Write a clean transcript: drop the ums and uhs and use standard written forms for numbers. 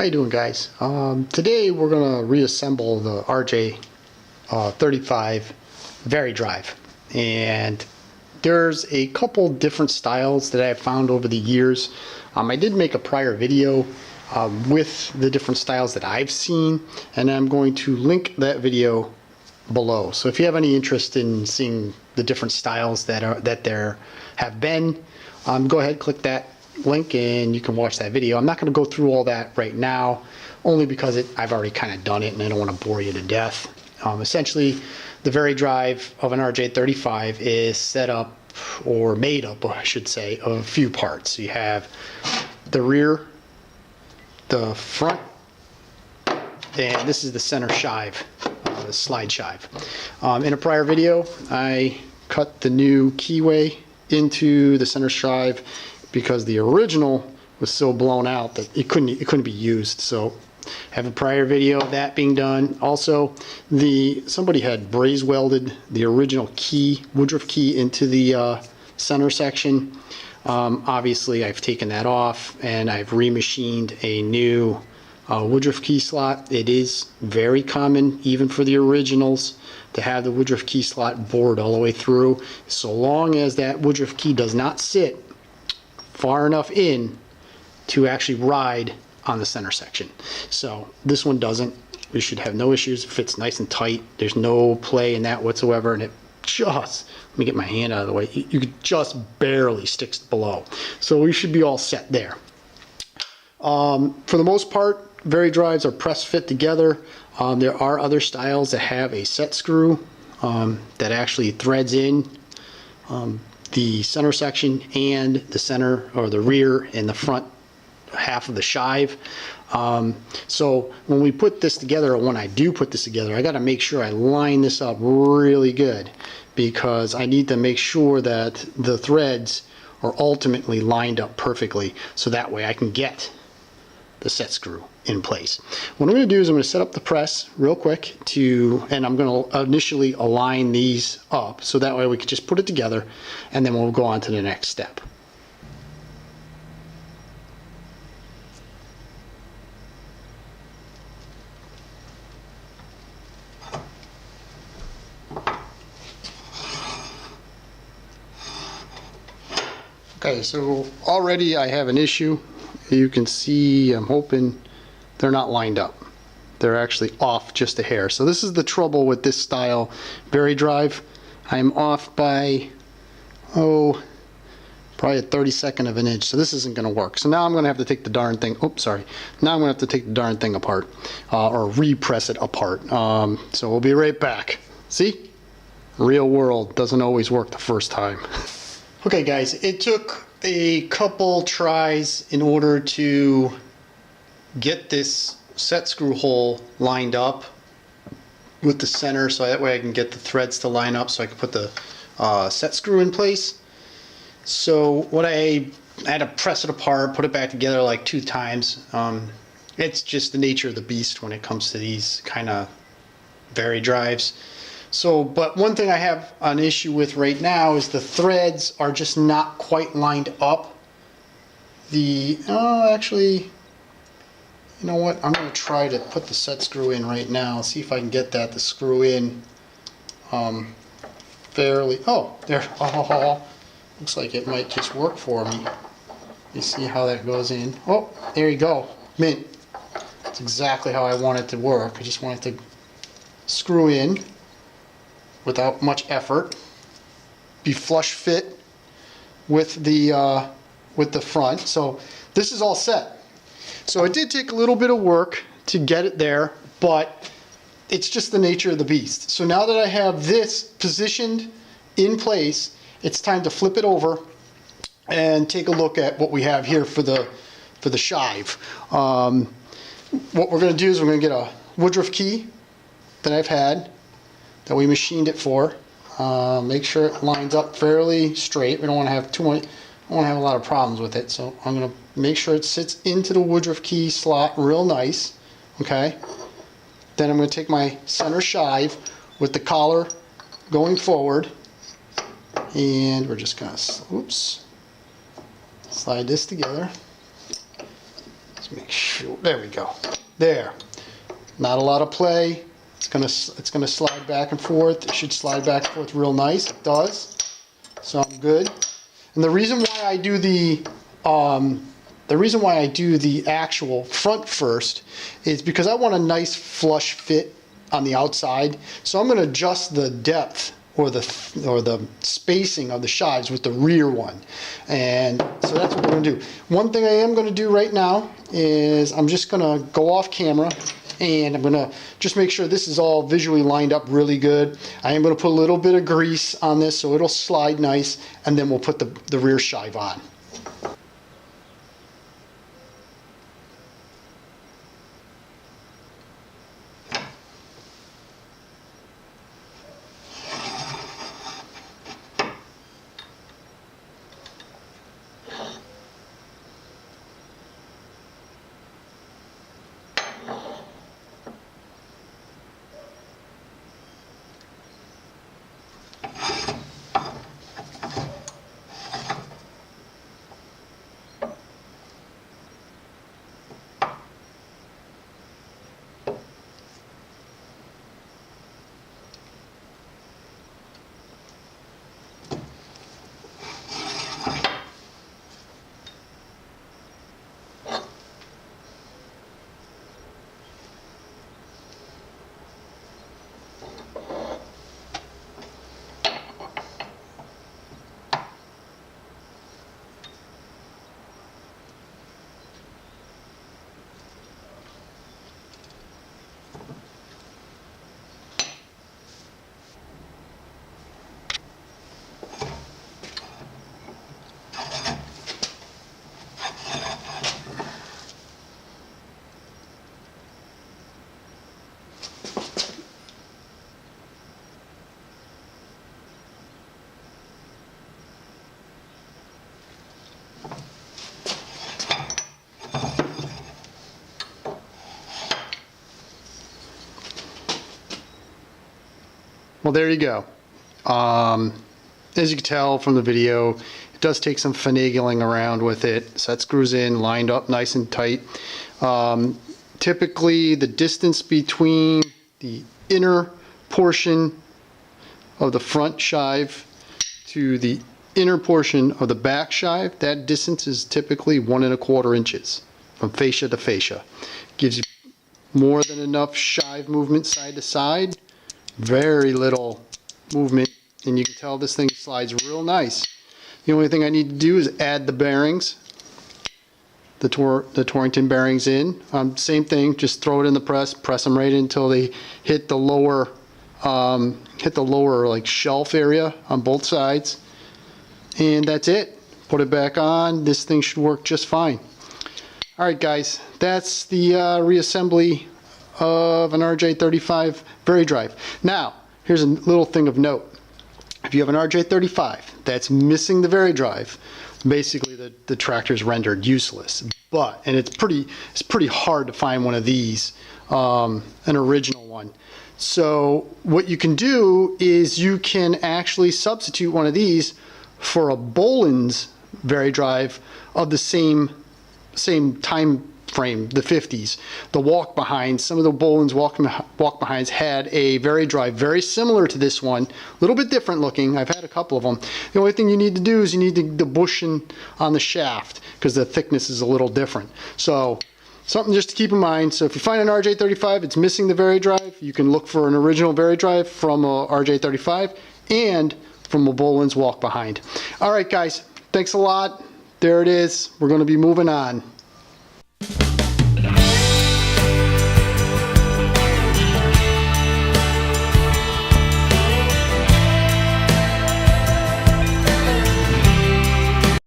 How you doing, guys? Today we're gonna reassemble the RJ35 Veri Drive, and there's a couple different styles that I've found over the years. I did make a prior video with the different styles that I've seen, and I'm going to link that video below. So if you have any interest in seeing the different styles that there have been, go ahead, click that link and you can watch that video. I'm not going to go through all that right now, only because I've already kind of done it and I don't want to bore you to death. Essentially, the Veri Drive of an RJ35 is set up, or made up, I should say, of a few parts. So you have the rear, the front, and this is the center sheave, the slide sheave. In a prior video, I cut the new keyway into the center sheave because the original was so blown out that it couldn't be used. So I have a prior video of that being done. Also, somebody had braze welded the original key, Woodruff key, into the center section. Obviously, I've taken that off and I've remachined a new Woodruff key slot. It is very common, even for the originals, to have the Woodruff key slot bored all the way through, so long as that Woodruff key does not sit far enough in to actually ride on the center section. So this one doesn't. We should have no issues. It fits nice and tight. There's no play in that whatsoever, and it just, let me get my hand out of the way, you could just barely sticks below. So we should be all set there. For the most part, Veri drives are press fit together. There are other styles that have a set screw that actually threads in the center section and the center, or the rear and the front half of the sheave. So when we put this together, or when I do put this together, I got to make sure I line this up really good, because I need to make sure that the threads are ultimately lined up perfectly, so that way I can get the set screw in place. What I'm going to do is I'm going to set up the press real quick and I'm going to initially align these up, so that way we can just put it together and then we'll go on to the next step. Okay, so already I have an issue. You can see, I'm hoping they're not lined up. They're actually off just a hair. So this is the trouble with this style Veri drive. I'm off by, probably a 32nd of an inch. So this isn't going to work. So now I'm going to have to take the darn thing, Now I'm going to have to take the darn thing apart, or repress it apart. So we'll be right back. See? Real world doesn't always work the first time. Okay, guys, it took a couple tries in order to get this set screw hole lined up with the center, so that way I can get the threads to line up so I can put the set screw in place. So what I had to press it apart, put it back together like 2 times. It's just the nature of the beast when it comes to these kind of Veri drives. So, but one thing I have an issue with right now is the threads are just not quite lined up. Actually, you know what? I'm going to try to put the set screw in right now. See if I can get that to screw in fairly. Oh, there. Oh, looks like it might just work for me. You see how that goes in? Oh, there you go. Mint. That's exactly how I want it to work. I just want it to screw in without much effort, be flush fit with the front. So this is all set. So it did take a little bit of work to get it there, but it's just the nature of the beast. So now that I have this positioned in place, it's time to flip it over and take a look at what we have here for the sheave. What we're going to do is we're going to get a Woodruff key that I've had, that we machined it for. Make sure it lines up fairly straight. We don't want to have too much, I want to have a lot of problems with it. So I'm going to make sure it sits into the Woodruff key slot real nice. Okay. Then I'm going to take my center sheave with the collar going forward, and we're just going to, slide this together. So Make sure, there we go. There. Not a lot of play. It's gonna slide back and forth. It should slide back and forth real nice. It does. So I'm good. And the reason why I do the actual front first is because I want a nice flush fit on the outside. So I'm going to adjust the depth or the spacing of the sheaves with the rear one. And so that's what we're going to do. One thing I am going to do right now is I'm just going to go off camera and I'm going to just make sure this is all visually lined up really good. I am going to put a little bit of grease on this so it'll slide nice, and then we'll put the rear sheave on. Well, there you go. As you can tell from the video, it does take some finagling around with it. So that screws in, lined up nice and tight. Typically, the distance between the inner portion of the front sheave to the inner portion of the back sheave, that distance is typically 1 1/4 inches from fascia to fascia. Gives you more than enough sheave movement side to side. Very little movement, and you can tell this thing slides real nice. The only thing I need to do is add the bearings, the Torrington bearings in. Same thing, just throw it in the press them right in until they hit the lower like shelf area on both sides, and that's it. Put it back on. This thing should work just fine. All right, guys, that's the reassembly of an RJ35 Veri Drive. Now, here's a little thing of note. If you have an RJ35 that's missing the Veri Drive, basically the tractor is rendered useless. And it's pretty hard to find one of these, an original one. So what you can do is you can actually substitute one of these for a Boland's Veri Drive of the same time frame, the 50s. The walk behinds, some of the Boland's walk behinds had a Veri Drive very similar to this one, a little bit different looking. I've had a couple of them. The only thing you need to do is you need the bushing on the shaft because the thickness is a little different. So something just to keep in mind. So if you find an RJ35, it's missing the Veri Drive, you can look for an original Veri Drive from a RJ35 and from a Boland's walk behind. All right, guys, thanks a lot. There it is. We're going to be moving on.